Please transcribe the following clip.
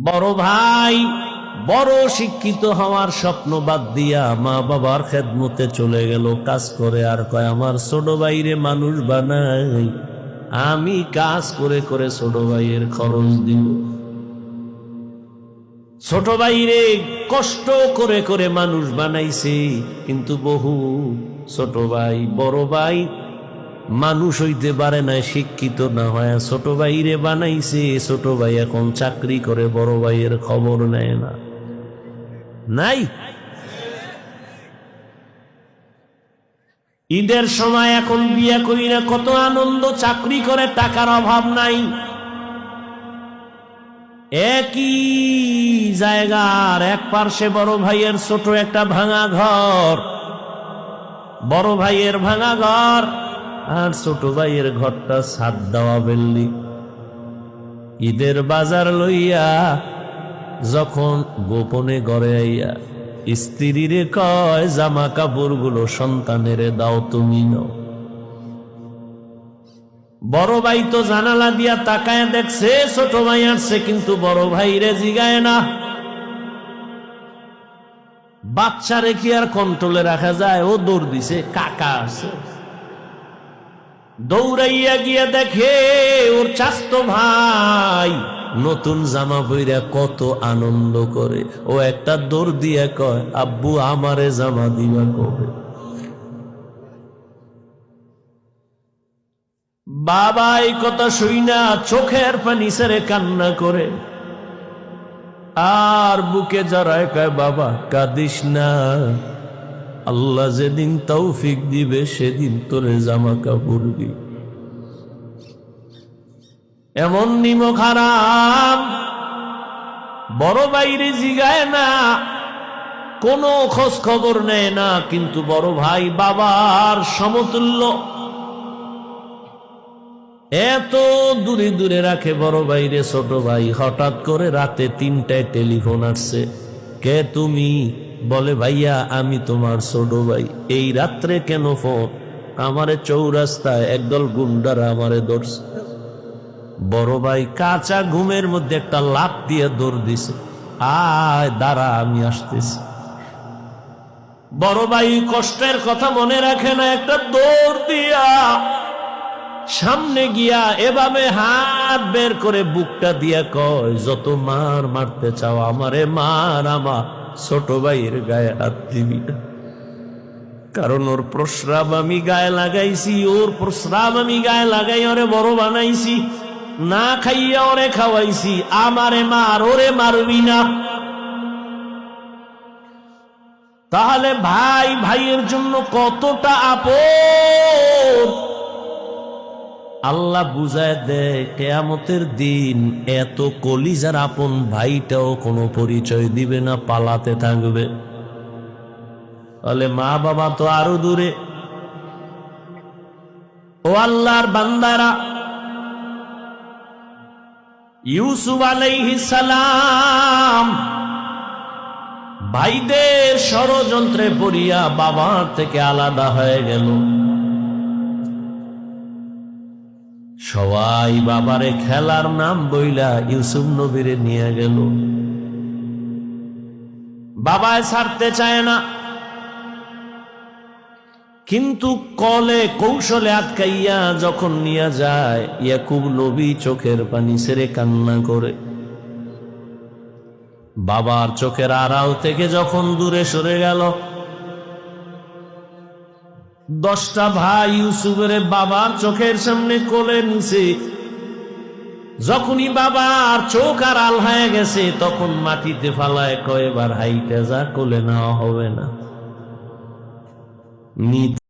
বড় ভাই বড় শিক্ষিত হওয়ার স্বপ্ন বাদ দিয়া মা বাবার খেদমতে চলে গেল, কাজ করে। আর কয়, আমার ছোট ভাইরে মানুষ বানাই, আমি কাজ করে করে ছোট ভাইয়ের খরচ দিব। ছোট ভাইরে কষ্ট করে করে মানুষ বানাইছে, কিন্তু বহু ছোট ভাই বড় ভাই মানুষ হইতে পারে না, শিক্ষিত না হয় ছোট ভাইরে বানাইছে। ছোট ভাই এখন চাকরি করে, বড় ভাইয়ের খবর নেয় না। নাই, ঈদের সময় এখন বিয়ে করি না, কত আনন্দ, চাকরি করে, টাকার অভাব নাই। একই জায়গার এক পার্শ্বে বড় ভাইয়ের ছোট একটা ভাঙা ঘর, বড় ভাইয়ের ভাঙা ঘর আর ছোট ভাইয়ের ঘরটা ছাদ দেওয়া বিল্ডিং। ঈদের বাজার লইয়া যখন গোপনে ঘরে আইয়া স্ত্রীরে কয়, জামা কাপড় গুলো সন্তানেরে দাও, তুমি নাও। বড় ভাই তো জানালা দিয়া তাকায় দেখছে ছোট ভাই আসছে, কিন্তু বড় ভাই রে জিগায় না। বাচ্চারে কি আর কন্ট্রোলে রাখা যায়? ও দৌড় দিছে, কাকা আছে। দৌড়াইয়া গিয়া দেখে ওর চাচতো ভাই নতুন জামা পইরা কত আনন্দ করে। ও একটা দৌড় দিয়া কয়, আব্বু আমারে জামা দিবা কবে? বাবা এই কথা শুইনা চোখের পানি ছেড়ে কান্না করে, আর বুকে জড়ায় কয়, বাবা কাঁদিস না, আল্লাহ যেদিন তৌফিক দিবে সেদিন তোরে জামা কাপড় দিবে। এমন নিমক হারাম বড় বাইরে জিগায় না, কোনো খোঁজ খবর নেয় না, কিন্তু বড় ভাই বাবার সমতুল্য, এত দূরে দূরে রাখে বড় ভাইরে ছোট ভাই। হঠাৎ করে রাতে 3টায় টেলিফোন আসছে। কে তুমি? বলে, ভাইয়া আমি তোমার ছোট ভাই। এই রাত্রে কেন ফোন? আমারে চৌরাস্তায় একদল গুন্ডারা আমারে ধরছে। বড় ভাই কাঁচা ঘুমের মধ্যে একটা লাফ দিয়ে দৌড় দিছে, আয় দাঁড়া আমি আসতেছি। বড় ভাই কষ্টের কথা মনে রাখে না, একটা দৌড় দিয়া সামনে গিয়া এভাবে হাত বের করে বুকটা দিয়া কয়, যত মার মারতে চাও আমারে মার, আমার ছোট ভাইয়ের গায়ে হাত দিবি না। কারণ ওর প্রস্রাব আমি গায়ে লাগাইছি, ওর প্রস্রাব আমি গায়ে লাগাই ওরে বড় বানাইছি, না খাইয়া ওরে খাওয়াইছি। আমারে মার, ওরে মারবি না। তাহলে ভাই ভাইয়ের জন্য কতটা আপন আল্লাহ বুঝায় দেয়। কিয়ামতের দিন এত কলিজার আপন ভাইটাও কোনো পরিচয় দিবে না, পালাতে থাকবে। তাহলে মা বাবা তো আরো দূরে। ও আল্লাহর বান্দারা, ইউসুফ আলাইহিস সালাম ভাইদের ষড়যন্ত্রে পড়িয়া বাবার থেকে আলাদা হয়ে গেল। সবাই বাবারে খেলার নাম বইলা ইউসুফ নবীরে নিয়ে গেল। বাবায় ছাড়তে চায় না, কিন্তু কলে কৌশলে আটকাইয়া যখন নিয়ে যায়, ইয়াকুব নবী চোখের পানি ছেড়ে কান্না করে। বাবার চোখের আড়াল থেকে যখন দূরে সরে গেল, 10টা ভাই ইউসুফের বাবার চোখের সামনে কোলে নিছে। যখনই বাবার চোখ আড়াল হয়ে গেছে, তখন মাটিতে ফালায় কয়, এবার হাইটা যা, কোলে নেওয়া হবে না।